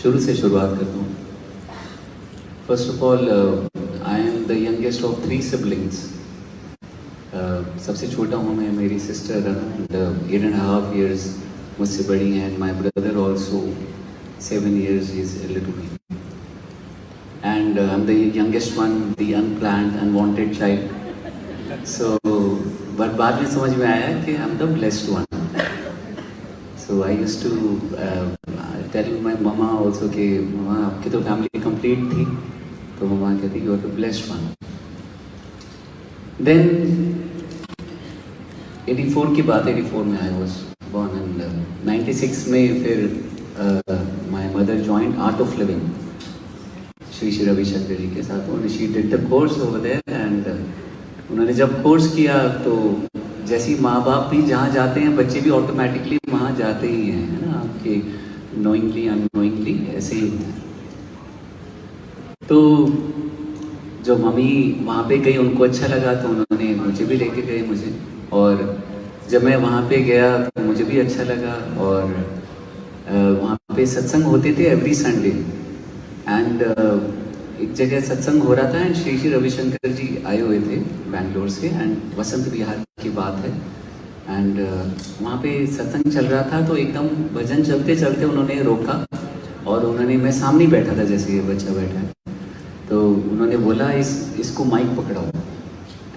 शुरू से शुरुआत करता हूँ। First of all I am the youngest of 3 siblings। सबसे छोटा हूँ मैं, मेरी सिस्टर 8.5 years मुझसे बड़ी हैं, my brother also 7 years is elder to me, and I'm the youngest one, the unplanned, unwanted child. So, but बाद में समझ में आया कि I'm the blessed one. So I used to tell my mama also कि mama आपकी तो family complete थी, तो ममा कहती you are the blessed one. Then 84 की बात, 84 में I was born, and 96 में फिर my mother joined Art of Living Shri Shri Ravishankar जी के साथ। उन्होंने she did the course over there, and उन्होंने जब कोर्स किया तो जैसी माँ बाप भी जहाँ जाते हैं बच्चे भी ऑटोमेटिकली वहाँ जाते ही हैं, है ना, आपके नोइंगली अननोइंगली ऐसे ही होता है। तो जो मम्मी वहाँ पे गई उनको अच्छा लगा तो उन्होंने मुझे भी लेके गए मुझे, और जब मैं वहाँ पे गया तो मुझे भी अच्छा लगा। और वहाँ पे सत्संग होते थे एवरी संडे, एंड एक जगह सत्संग हो रहा था एंड श्री श्री रविशंकर जी आए हुए थे बैंगलोर से, एंड वसंत विहार की बात है, एंड वहाँ पे सत्संग चल रहा था। तो एकदम भजन चलते चलते उन्होंने रोका और उन्होंने, मैं सामने बैठा था जैसे ये बच्चा बैठा है, तो उन्होंने बोला इसको माइक पकड़ाओ,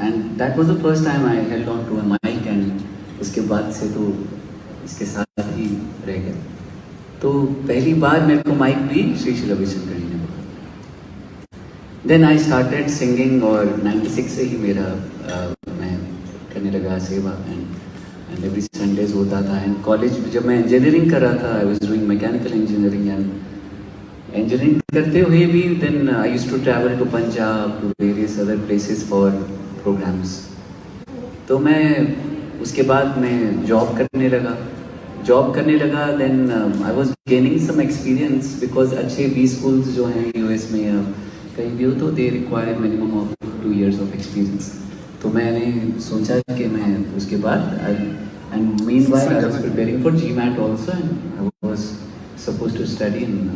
and that was the first time I held on to a mic, and उसके बाद से तो इसके साथ ही रह गया। तो पहली बार मेरे को माइक भी श्री श्री रविशंकर जी ने बोला। देन आई स्टार्टेड सिंगिंग, और 96 से ही मेरा मैं करने लगा सेवा, एंड एवरी संडेज होता था। एंड कॉलेज जब मैं इंजीनियरिंग कर रहा था, I was doing mechanical engineering, and engineering करते हुए भी then I used to travel to Punjab, to various other places for programs. तो मैं उसके बाद मैं जॉब करने लगा। Then I was gaining some experience, because अच्छे बी स्कूल्स जो हैं यूएस में या कहीं भी हो तो they require minimum of 2 years of experience. तो मैंने सोचा कि मैं उसके बाद, and meanwhile I was preparing for GMAT also, and I was supposed to study in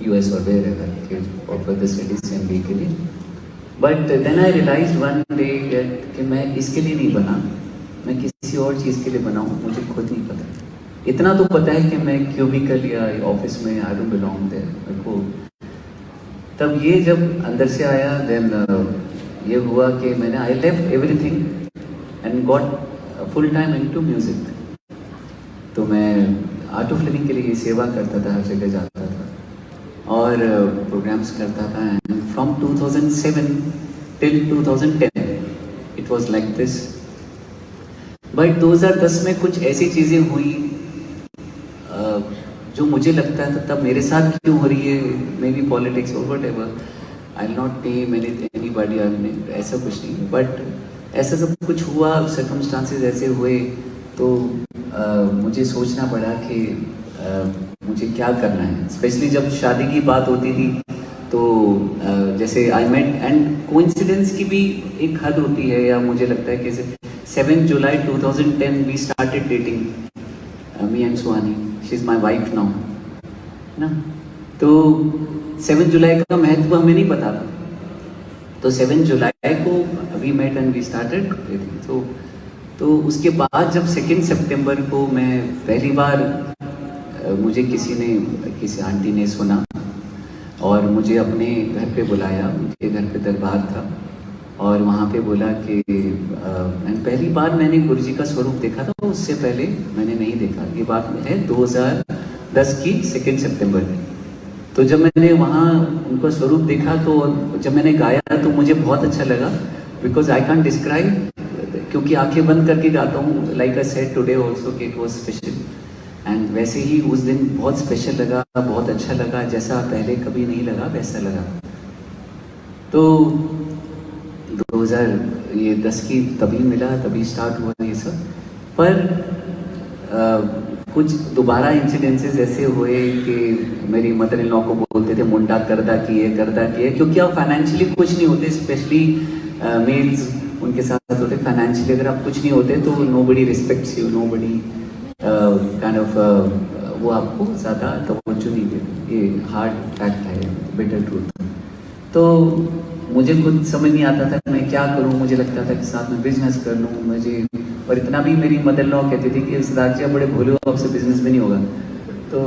US और वेयरएवर के ऑफर द स्टडीज MBA के लिए। But then I realized one day कि मैं इसके लिए नहीं बना, मैं किसी और चीज़ के लिए बनाऊँ, मुझे खुद नहीं पता। इतना तो पता है कि मैं क्यूबिकल या ऑफिस में आई डोंट बिलोंग देयर, मेरे को तब ये जब अंदर से आया। देन ये हुआ कि मैंने I left everything and got full time into music. तो मैं आर्ट ऑफ लिविंग के लिए सेवा करता था, हर जगह जाता था और प्रोग्राम्स करता था। And from 2007 till 2010 it was like this. But 2010 में कुछ ऐसी चीज़ें हुई जो मुझे लगता है तब मेरे साथ क्यों हो रही है, मे बी पॉलिटिक्स और what ever, I will not name anybody, ऐसा कुछ नहीं, बट ऐसा सब कुछ हुआ, सर्कमस्टांसेस ऐसे हुए, तो मुझे सोचना पड़ा कि मुझे क्या करना है। स्पेशली जब शादी की बात होती थी तो जैसे आई मेट, एंड कोइंसिडेंस की भी एक हद होती है, या मुझे लगता है कि 7 July 2010 we started dating, me and Suhani, she is my wife now, ना। तो 7 जुलाई का महत्व हमें नहीं पता था, तो 7 जुलाई को we met and we started dating. तो उसके बाद जब 2 सितंबर को मैं पहली बार, मुझे किसी आंटी ने सुना और मुझे अपने घर पे बुलाया, उनके घर पे दरबार था, और वहाँ पे बोला कि पहली बार मैंने गुरु जी का स्वरूप देखा था, उससे पहले मैंने नहीं देखा। ये बात है 2010 की 2 सितंबर की। तो जब मैंने वहाँ उनका स्वरूप देखा, तो जब मैंने गाया तो मुझे बहुत अच्छा लगा, बिकॉज आई कैन डिस्क्राइब, क्योंकि आंखें बंद करके गाता हूँ, like I said today also कि इट वाज स्पेशल। एंड वैसे ही उस दिन बहुत स्पेशल लगा, बहुत अच्छा लगा, जैसा पहले कभी नहीं लगा वैसा लगा। तो 2010 की तभी मिला, तभी स्टार्ट हुआ ये सब। पर कुछ दोबारा इंसिडेंसेस ऐसे हुए कि मेरी मदर इन लॉ को बोलते थे मुंडा करदा किए, क्योंकि आप फाइनेंशियली कुछ नहीं होते, स्पेशली मेल्स उनके साथ होते। फाइनेंशियली अगर आप कुछ नहीं होते तो nobody respects you, nobody kind of वो आपको ज़्यादा तवज्जो नहीं देते। ये हार्ड फैक्ट है, बिटर ट्रूथ। तो मुझे खुद समझ नहीं आता था कि मैं क्या करूं। मुझे लगता था कि साथ में बिजनेस कर लूं मुझे, और इतना भी मेरी मदर लॉ कहती थी कि सिद्धार्थ जी आप बड़े भोले हो, आपसे बिजनेस भी नहीं होगा। तो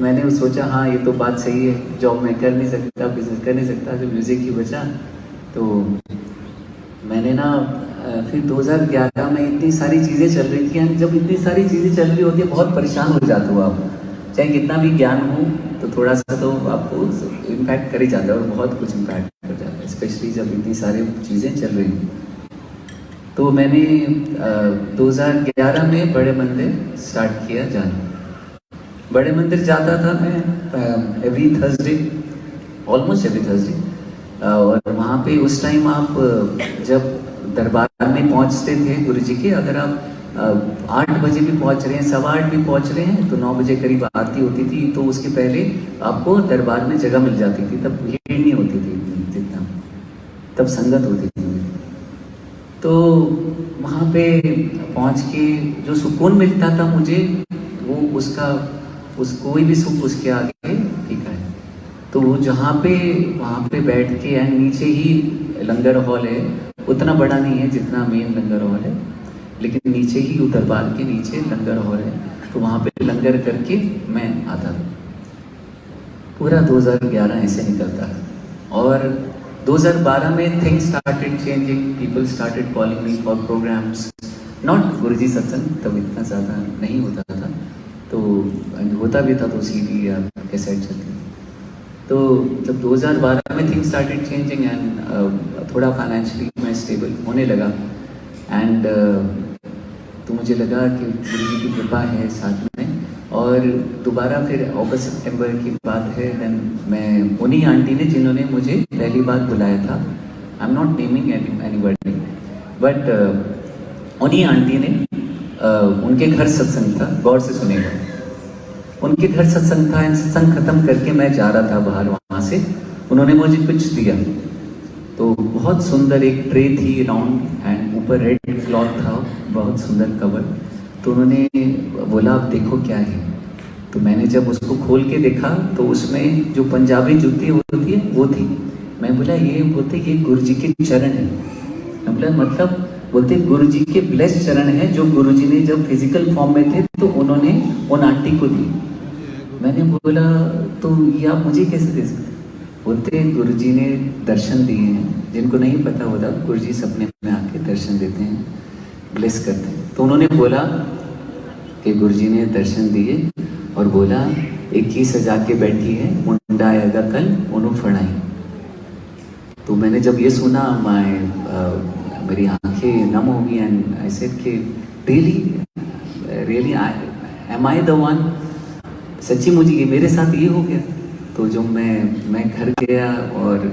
मैंने सोचा हाँ ये तो बात सही है, जॉब मैं कर नहीं सकता, बिजनेस कर नहीं सकता, जो म्यूज़िक ही बचा। तो मैंने ना फिर 2011 में इतनी सारी चीज़ें चल रही थी, एंड जब इतनी सारी चीज़ें चल रही होती है बहुत परेशान हो जाते हो आप। चाहे कितना भी ज्ञान हो तो थोड़ा सा तो आपको इम्पैक्ट कर ही जाता है, और बहुत कुछ इम्पैक्ट कर जाता है, स्पेशली जब इतनी सारी चीज़ें चल रही हैं। तो मैंने 2011 में बड़े मंदिर स्टार्ट किया जाना। बड़े मंदिर जाता था मैं every Thursday, almost every Thursday. और वहाँ पे उस टाइम आप जब दरबार में पहुँचते थे गुरु जी के, अगर आप 8 बजे भी पहुँच रहे हैं, 8:15 भी पहुँच रहे हैं, तो 9 बजे करीब आरती होती थी। तो उसके पहले आपको दरबार में जगह मिल जाती थी, तब भीड़ नहीं होती थी जितना, तब संगत होती थी। तो वहाँ पे पहुँच के जो सुकून मिलता था मुझे, वो कोई भी सुख उसके आगे फीका है। तो वो जहाँ पे वहाँ पे बैठ के, एंड नीचे ही लंगर हॉल है, उतना बड़ा नहीं है जितना मेन लंगर हॉल है, लेकिन नीचे ही दरबार के नीचे लंगर हॉल है। तो वहाँ पे लंगर करके मैं आता था। पूरा 2011 ऐसे निकलता था। और 2012 में things started changing, people started calling me for programmes, not Guruji satsang, तब इतना ज़्यादा नहीं होता था। तो होता भी था तो सीडी या कैसेट चलती। तो जब 2012 में थिंग्स स्टार्टेड चेंजिंग, एंड थोड़ा फाइनेंशियली मैं स्टेबल होने लगा, एंड तो मुझे लगा कि गुरु जी की कृपा है साथ में। और दोबारा फिर अगस्त सितंबर की बात है, देन मैं उन्हीं आंटी ने जिन्होंने मुझे पहली बार बुलाया था, I am not naming anybody, but उन्हीं आंटी ने उनके घर सत्संग था, गौर से सुनेगा, उनके घर सत्संग था। सत्संग खत्म करके मैं जा रहा था बाहर, वहाँ से उन्होंने मुझे कुछ दिया। तो बहुत सुंदर एक ट्रे थी राउंड, एंड ऊपर रेड क्लॉथ था, बहुत सुंदर कवर। तो उन्होंने बोला आप देखो क्या है। तो मैंने जब उसको खोल के देखा तो उसमें जो पंजाबी जूती होती है वो थी। मैं बोला ये, बोलते ये गुरु जी के चरण है। मैं बोला मतलब, बोलते गुरु जी के ब्लेस्ड चरण है, जो गुरु जी ने जब फिजिकल फॉर्म में थे तो उन्होंने उन आंटी को दी। मैंने बोला तो ये आप मुझे कैसे दे सकते? बोलते गुरु जी ने दर्शन दिए हैं, जिनको नहीं पता होता गुरु जी सपने में आके दर्शन देते हैं, ब्लेस करते हैं। तो उन्होंने बोला कि गुरु जी ने दर्शन दिए और बोला 21 सजा के बैठी है, मुंडा आएगा कल उन्हों फड़ाई। तो मैंने जब ये सुना, मेरी आंखें नम हो गई, एंड आई सेड कि really am I the one, सच्ची मुझे ये मेरे साथ ये हो गया। तो जब मैं घर गया, और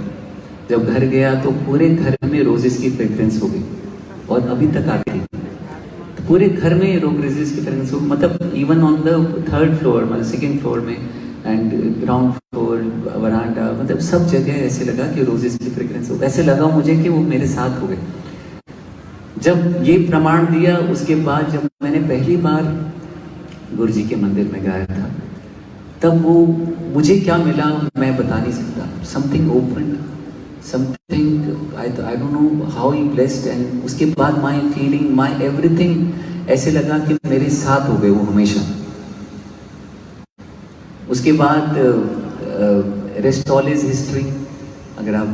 जब घर गया तो पूरे घर में रोजेस की फ्रेग्रेंस हो गई, और अभी तक आती है। तो पूरे घर में रोजेस की फ्रेग्रेंस हो, मतलब even on the 3rd floor, मतलब 2nd फ्लोर में, एंड ग्राउंड फ्लोर, वरांडा, मतलब सब जगह ऐसे लगा कि रोजेस की फ्रेग्रेंस हो। ऐसे लगा मुझे कि वो मेरे साथ हो गए। जब ये प्रमाण दिया, उसके बाद जब मैंने पहली बार गुरु जी के मंदिर में गाया था, तब वो मुझे क्या मिला मैं बता नहीं सकता। Something open, something I don't know how he blessed, and उसके बाद माय फीलिंग, माय एवरीथिंग ऐसे लगा कि मेरे साथ हो गए वो हमेशा। उसके बाद रेस्ट ऑल इज हिस्ट्री। अगर आप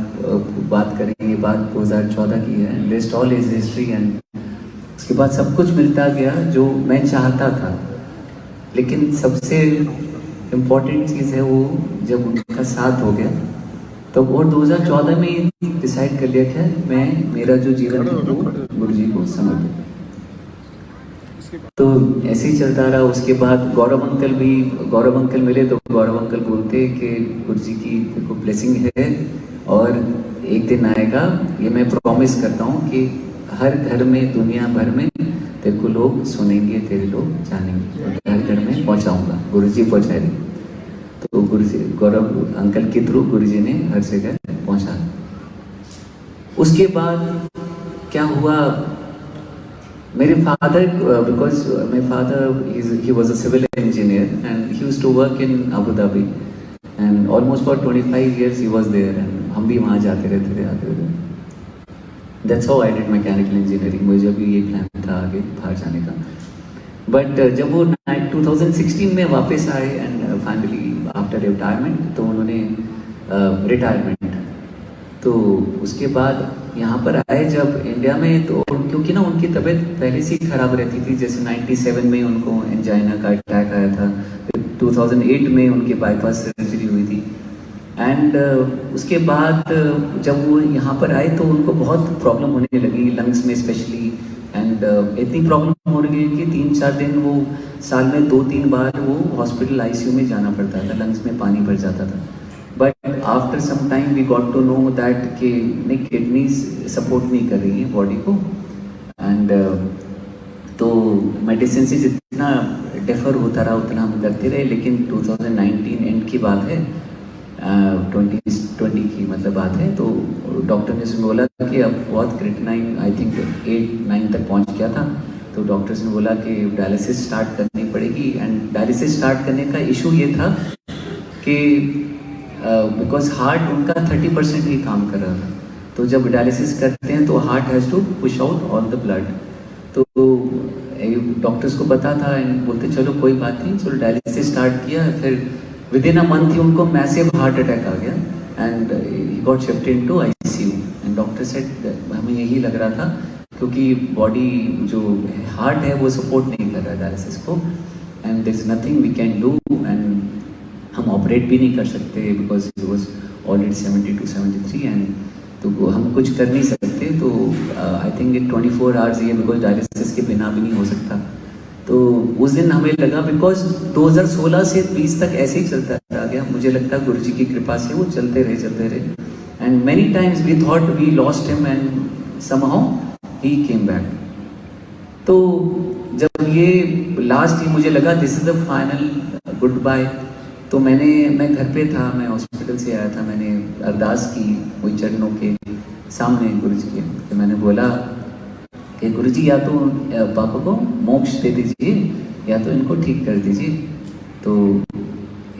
बात करेंगे, बात 2014 की है, rest all is history. And उसके बाद सब कुछ मिलता गया जो मैं चाहता था, लेकिन सबसे इम्पॉर्टेंट चीज़ है वो जब उनका साथ हो गया तब। और 2014 में डिसाइड कर लिया कि मैं, मेरा जो जीवन है वो गुरु जी को समर्पित। तो ऐसे ही चलता रहा। उसके बाद गौरव अंकल मिले, तो गौरव अंकल बोलते कि गुरु जी की देखो ब्लेसिंग है, और एक दिन आएगा, ये मैं प्रॉमिस करता हूँ कि हर घर में, दुनिया भर में तेरे को लोग सुनेंगे, तेरे लोग जानेंगे, और हर घर में पहुँचाऊँगा। गुरु जी पहुँचाएंगे। तो गुरु जी, गौरव अंकल के थ्रू गुरु जी ने हर जगह पहुँचा। उसके बाद क्या हुआ, मेरे father, because my father he was a civil engineer and he used to work in Abu Dhabi and almost for 25 years he was there and हम भी वहाँ जाते रहते थे आते थे. That's how I did mechanical engineering. मुझे भी ये प्लान था आगे बाहर जाने का. बट जब वो 2016 में वापस आए एंड फाइनली आफ्टर रिटायरमेंट, तो उन्होंने रिटायरमेंट, तो उसके बाद यहाँ पर आए जब इंडिया में, तो क्योंकि ना उनकी तबीयत पहले से ही खराब रहती थी. जैसे 97 में उनको एंजाइना का अटैक आया था, फिर 2008 में उनके बाईपास सर्जरी हुई थी. एंड उसके बाद जब वो यहाँ पर आए तो उनको बहुत प्रॉब्लम होने लगी लंग्स में स्पेशली. एंड इतनी प्रॉब्लम हो रही है कि 3-4 दिन वो साल में 2-3 बार वो हॉस्पिटल आईसीयू में जाना पड़ता था. लंग्स में पानी भर जाता था. But after some time we got to know that कि नहीं, किडनीज सपोर्ट नहीं कर रही हैं बॉडी को. एंड तो मेडिसिन से जितना डिफर होता रहा उतना हम करते रहे. लेकिन 2019 एंड की बात है, 2020 की मतलब बात है, तो डॉक्टर ने बोला कि अब बहुत क्रिटिनाइन, आई थिंक 8-9 तक पहुंच गया था. तो डॉक्टर्स ने बोला कि डायलिसिस स्टार्ट करनी पड़ेगी. एंड डायलिसिस स्टार्ट करने का इशू ये था कि बिकॉज हार्ट उनका 30% ही काम कर रहा था. तो जब डायलिसिस करते हैं तो heart has to push out all the blood. तो डॉक्टर्स को पता था एंड बोलते चलो कोई बात नहीं, चलो डायलिसिस स्टार्ट किया. फिर विद इन अ मंथ ही उनको मैसिव हार्ट अटैक आ गया and he got shifted into ICU. And doctor said हमें यही लग रहा था क्योंकि बॉडी जो हार्ट है वो सपोर्ट नहीं कर रहा है डायलिसिस को, and there is nothing we can do. And हम ऑपरेट भी नहीं कर सकते because it was already 72-73 and तो हम कुछ कर नहीं सकते. तो आई थिंक 24 आवर्स ये बिकॉज डायलिसिस के बिना भी नहीं हो सकता. तो उस दिन हमें लगा, बिकॉज 2016 से 20 तक ऐसे ही चलता रह गया. मुझे लगता है गुरु जी की कृपा से वो चलते रहे. And many times we thought we lost him and somehow he came back. तो जब ये लास्ट ही मुझे लगा this is the final goodbye, तो मैं घर पे था, मैं हॉस्पिटल से आया था. मैंने अरदास की वही चरणों के सामने गुरु जी के. तो मैंने बोला कि गुरु जी या तो पापा को मोक्ष दे दीजिए या तो इनको ठीक कर दीजिए. तो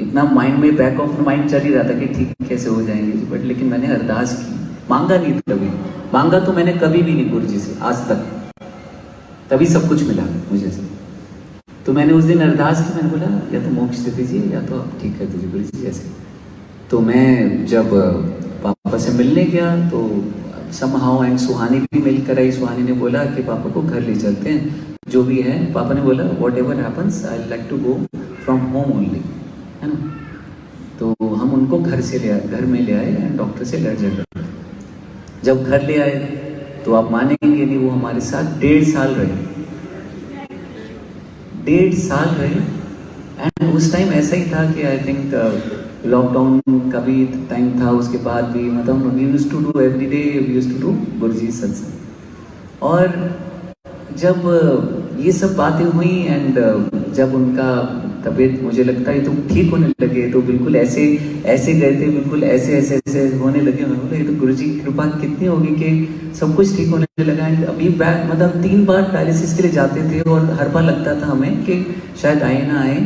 इतना माइंड में बैक ऑफ माइंड चल ही रहा था कि ठीक कैसे हो जाएंगे. बट लेकिन मैंने अरदास की, मांगा नहीं कभी. मांगा तो मैंने कभी भी नहीं गुरु जी से आज तक, तभी सब कुछ मिला मुझे से. तो मैंने उस दिन अरदास की, मैंने बोला या तो मोक्ष दे दीजिए या तो आप ठीक कर दीजिए गुरु जी जैसे. तो मैं जब पापा से मिलने गया तो समहाउ एंड सुहानी भी मिलकर आई. सुहानी ने बोला कि पापा को घर ले चलते हैं, जो भी है. पापा ने बोला whatever happens I like to go from home only, है ना. तो हम उनको घर में ले आए एंड डॉक्टर से लड़ झगड़. जब घर ले आए तो आप मानेंगे नहीं, वो हमारे साथ 1.5 साल रहे. 1.5 साल रहे. एंड उस टाइम ऐसा ही था कि आई थिंक लॉकडाउन का भी टाइम था. उसके बाद भी मतलब we used to do every day, we used to do Guruji satsang. और जब ये सब बातें हुई एंड जब उनका तबीयत मुझे लगता है तो ठीक होने लगे, तो बिल्कुल ऐसे गए थे, बिल्कुल ऐसे होने लगे. मैं बोला ये तो गुरुजी की कृपा कितनी होगी कि सब कुछ ठीक होने लगा. एंड अभी बैक मतलब 3 बार डायलिसिस के लिए जाते थे और हर बार लगता था हमें कि शायद आए ना आए,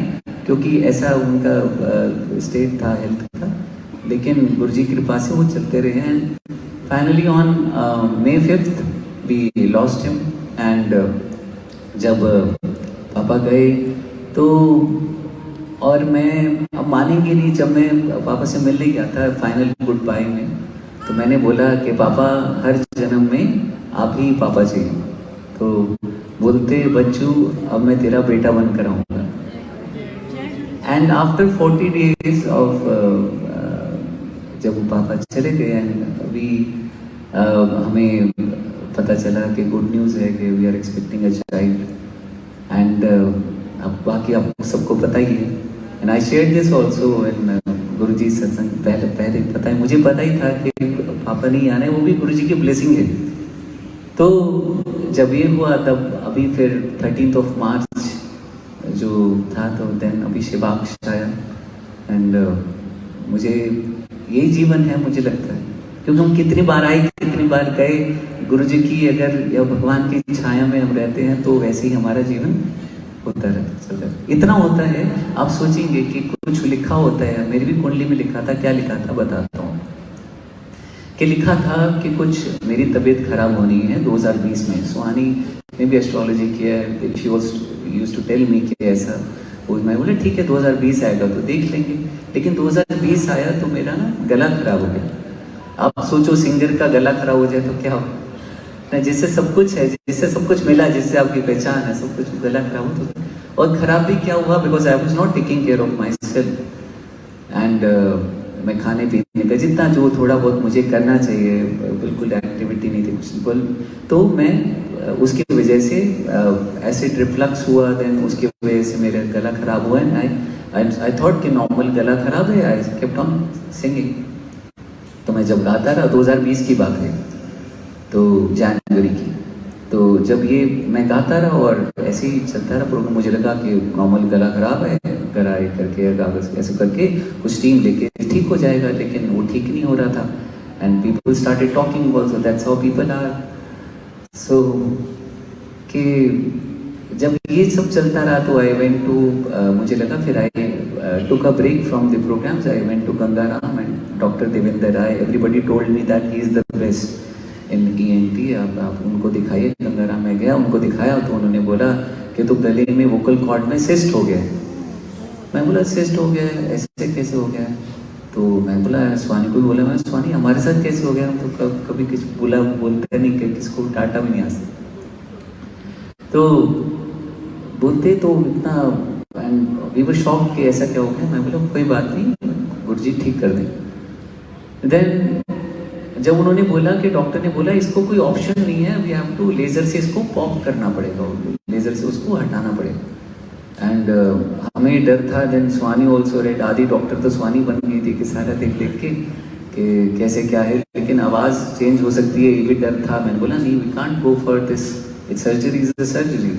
क्योंकि ऐसा उनका स्टेट था हेल्थ का. लेकिन गुरुजी की कृपा से वो चलते रहे. And finally on May 5th we lost him. And जब पापा गए तो, और मैं अब मानेंगे नहीं, जब मैं पापा से मिलने गया था फाइनल गुड बाय में, तो मैंने बोला कि पापा हर जन्म में आप ही पापा चाहिए. तो बोलते बच्चू अब मैं तेरा बेटा बनकर आऊँगा. एंड आफ्टर 40 days ऑफ जब पापा चले गए एंड अभी हमें पता चला कि गुड न्यूज़ है कि we are expecting a child. And अब बाकी आपको सबको पता ही है. And I share this also in Guruji satsang. पहले पता है, मुझे पता ही था कि पापा नहीं आना है, वो भी गुरुजी की ब्लेसिंग है. तो जब ये हुआ तब अभी फिर 13th March जो था, तो देन अभी शिवाक्ष आया. एंड मुझे यही जीवन है मुझे लगता है, क्योंकि हम कितनी बार आए कितनी बार गए. गुरु जी की अगर या भगवान की छाया में हम रहते हैं तो वैसे ही हमारा जीवन होता रहता चलता है। इतना होता है, आप सोचेंगे कि कुछ लिखा होता है, मेरी भी कुंडली में लिखा था, क्या लिखा था बताता हूँ, कि लिखा था कि कुछ मेरी तबीयत खराब होनी है 2020 में। सुहानी ने भी एस्ट्रोलॉजी किया है, she was used to tell me कि ऐसा, और मैं बोला ठीक है 2020 आएगा तो देख लेंगे। लेकिन 2020 आया तो मेरा ना गला खराब हो गया। आप सोचो सिंगर का गला खराब हो जाए तो क्या हो ना, जिससे सब कुछ है, जिससे सब कुछ मिला, जिससे आपकी पहचान है, सब कुछ गला खराब हो तो। और खराब भी क्या हुआ, because I was not taking care of my self and मैं खाने पीने का जितना जो थोड़ा बहुत मुझे करना चाहिए, बिल्कुल एक्टिविटी नहीं थी कुछ बिल्कुल, तो मैं उसकी वजह से एसिड रिफ्लक्स हुआ, देन उसकी वजह से मेरा गला खराब हुआ एंड आई थॉट कि नॉर्मल गला खराब है, आई केप्ट ऑन सिंगिंग। तो मैं जब गाता रहा, 2020 की बात है, तो जनवरी की, तो जब ये मैं गाता रहा और ऐसे ही चलता रहा प्रोग्राम, मुझे लगा कि नॉर्मल गला खराब है, गराई करके कागज ऐसे करके कुछ टीम लेके ठीक हो जाएगा, लेकिन वो ठीक नहीं हो रहा था। And people started talking also, that's how people are. So कि जब ये सब चलता रहा तो आई वेंट टू, मुझे लगा, फिर I took a break from the programmes, I went to Gangaram and doctor Devendra Rai, everybody told me that he is the best in ENT, आप उनको दिखाइए। गंगाराम में गया, उनको दिखाया तो उन्होंने बोला कि तो गले में वोकल कॉर्ड में सिस्ट हो गया है। मैं बोला सिस्ट हो गया है, ऐसे कैसे हो गया है? तो मैं बोला स्वानी को बोला, मैं स्वानी हमारे साथ कैसे हो गया, हम तो कभी किसी बोलते नहीं कि किसको डांटा भी नहीं आता। तो बोलते तो इतना, एंड वी वर शॉक कि ऐसा क्या हो गया। मैं बोला कोई बात नहीं, गुरुजी ठीक कर दें। देन जब उन्होंने बोला कि डॉक्टर ने बोला इसको कोई ऑप्शन नहीं है, वी हैव टू लेजर से इसको पॉप करना पड़ेगा, लेजर से उसको हटाना पड़ेगा। एंड हमें डर था। देन स्वानी ऑल्सो रेड, आधी डॉक्टर तो स्वानी बन गई थी कि सारा देख देख के कि कैसे क्या है, लेकिन आवाज़ चेंज हो सकती है, ये भी डर था। मैंने बोला नहीं, we can't go for this, it's surgery is a surgery.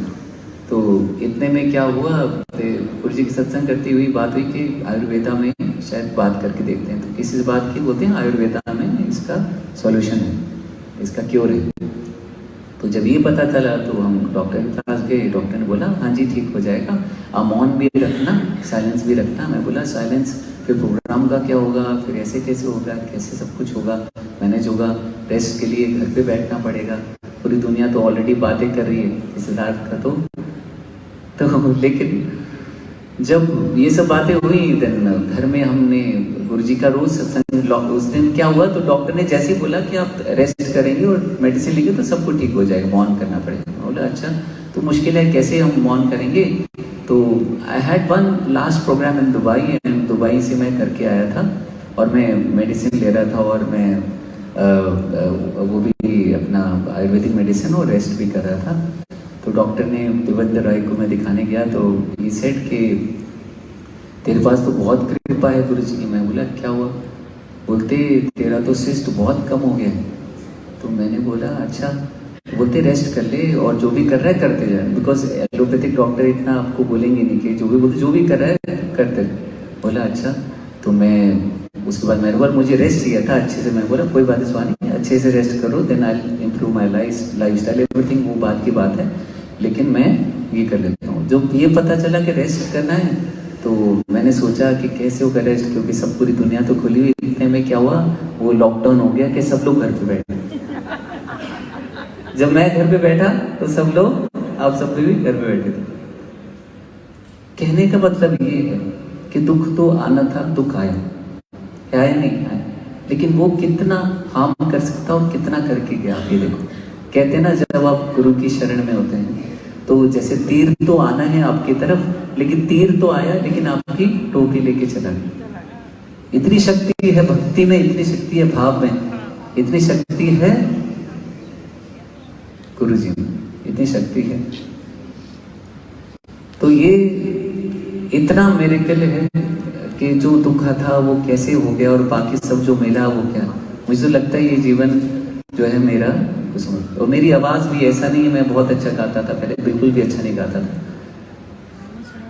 तो इतने में क्या हुआ, गुरु जी की सत्संग करती हुई बात हुई कि आयुर्वेदा में शायद बात करके देखते हैं, तो किसी से बात की, बोलते हैं आयुर्वेदा में इसका सॉल्यूशन है, इसका क्योर है। तो जब ये पता चला तो हम डॉक्टर के पास गए, डॉक्टर ने बोला हाँ जी ठीक हो जाएगा, आप मौन भी रखना, साइलेंस भी रखना। मैं बोला साइलेंस, फिर प्रोग्राम का क्या होगा, फिर ऐसे कैसे होगा, कैसे सब कुछ होगा, मैनेज होगा, रेस्ट के लिए घर पे बैठना पड़ेगा, पूरी दुनिया तो ऑलरेडी बातें कर रही है सिद्धार्थ का तो लेकिन जब ये सब बातें हुई, देन घर में हमने गुरुजी का रोज सत्संग, उस दिन क्या हुआ, तो डॉक्टर ने जैसे ही बोला कि आप रेस्ट करेंगे और मेडिसिन लेंगे तो सब कुछ ठीक हो जाएगा, मौन करना पड़ेगा। बोला अच्छा तो मुश्किल है, कैसे हम मौन करेंगे? तो I had one last program in Dubai, and Dubai से मैं करके आया था और मैं मेडिसिन ले रहा था, और मैं वो भी अपना आयुर्वेदिक मेडिसिन और रेस्ट भी कर रहा था। तो डॉक्टर ने, देवेंद्र राय को मैं दिखाने गया, तो ये सेट कि तेरे पास तो बहुत कृपा है गुरु जी की। मैं बोला क्या हुआ? बोलते तेरा तो सिस्ट बहुत कम हो गया है। तो मैंने बोला अच्छा। बोलते रेस्ट कर ले और जो भी कर रहा है करते जाए, बिकॉज एलोपैथिक डॉक्टर इतना आपको बोलेंगे नहीं कि जो भी कर रहा है करते। बोला अच्छा। तो मैं उसके बाद मैंने बोला मुझे रेस्ट चाहिए था अच्छे से। मैं बोला कोई बात नहीं स्वामी, अच्छे से रेस्ट करो, then I improve my lifestyle everything, वो बात की बात है, लेकिन मैं ये कर लेता हूँ। जब ये पता चला कि रेस्ट करना है तो मैंने सोचा कि कैसे होगा रेस्ट, क्योंकि सब पूरी दुनिया तो खुली हुई। इतने में क्या हुआ, वो लॉकडाउन हो गया कि सब लोग घर पे बैठे। जब मैं घर पे बैठा तो सब लोग, आप सब भी घर पे बैठे थे। कहने का मतलब ये है कि दुख तो आना था, दुख आया, आया नहीं आया, लेकिन वो कितना हार्म कर सकता और कितना करके गया आप ये देखो। कहते हैं ना जब आप गुरु की शरण में होते हैं तो जैसे तीर तो आना है आपकी तरफ, लेकिन तीर तो आया लेकिन आपकी टोपी लेके चला गया। इतनी शक्ति है भक्ति में, इतनी शक्ति है भाव में, इतनी शक्ति है गुरु जी में, इतनी शक्ति है। तो ये इतना मिरेकल है कि जो दुख था वो कैसे हो गया और बाकी सब जो मिला वो क्या। मुझे तो लगता है ये जीवन जो है मेरा किस्मत। और मेरी आवाज भी ऐसा नहीं है मैं बहुत अच्छा गाता था पहले, बिल्कुल भी अच्छा नहीं गाता था।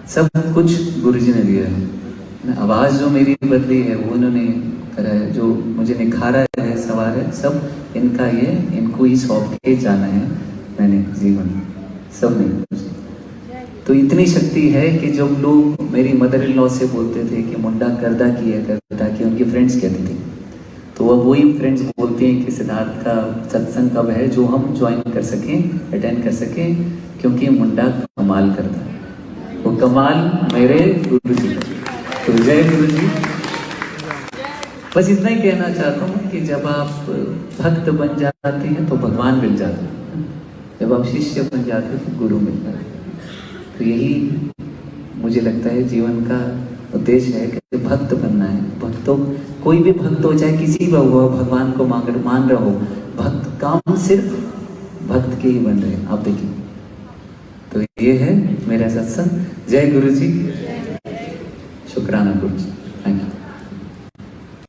सब कुछ गुरुजी ने दिया है। आवाज जो मेरी बदली है वो उन्होंने करा है, जो मुझे निखारा है, सवार है, सब इनका ही है, इनको ही सौंप के जाना है मैंने जीवन सब में। तो इतनी शक्ति है कि जब लोग मेरी मदर इन लॉ से बोलते थे कि मुंडा करदा की है, करदा की, उनकी फ्रेंड्स कहती थी, तो अब वही फ्रेंड्स बोलती हैं कि सिद्धार्थ का सत्संग कब है जो हम ज्वाइन कर सकें, अटेंड कर सकें, क्योंकि मुंडा कमाल करता है, वो कमाल मेरे गुरु जी का। तो जय गुरु जी। बस इतना ही कहना चाहता हूँ कि जब आप भक्त बन जाते हैं तो भगवान मिल जाते हैं, जब आप शिष्य बन जाते हैं तो गुरु मिल जाते हैं। तो यही मुझे लगता है जीवन का उद्देश्य है कि भक्त बनना है। भक्तों, कोई भी भक्त हो, चाहे किसी भी हो, भगवान को मान रहा हो, भक्त काम सिर्फ भक्त के ही बन रहे हैं, आप देखिए। तो ये है मेरा सत्संग। जय गुरु जी, शुक्राना गुरु जी, थैंक यू।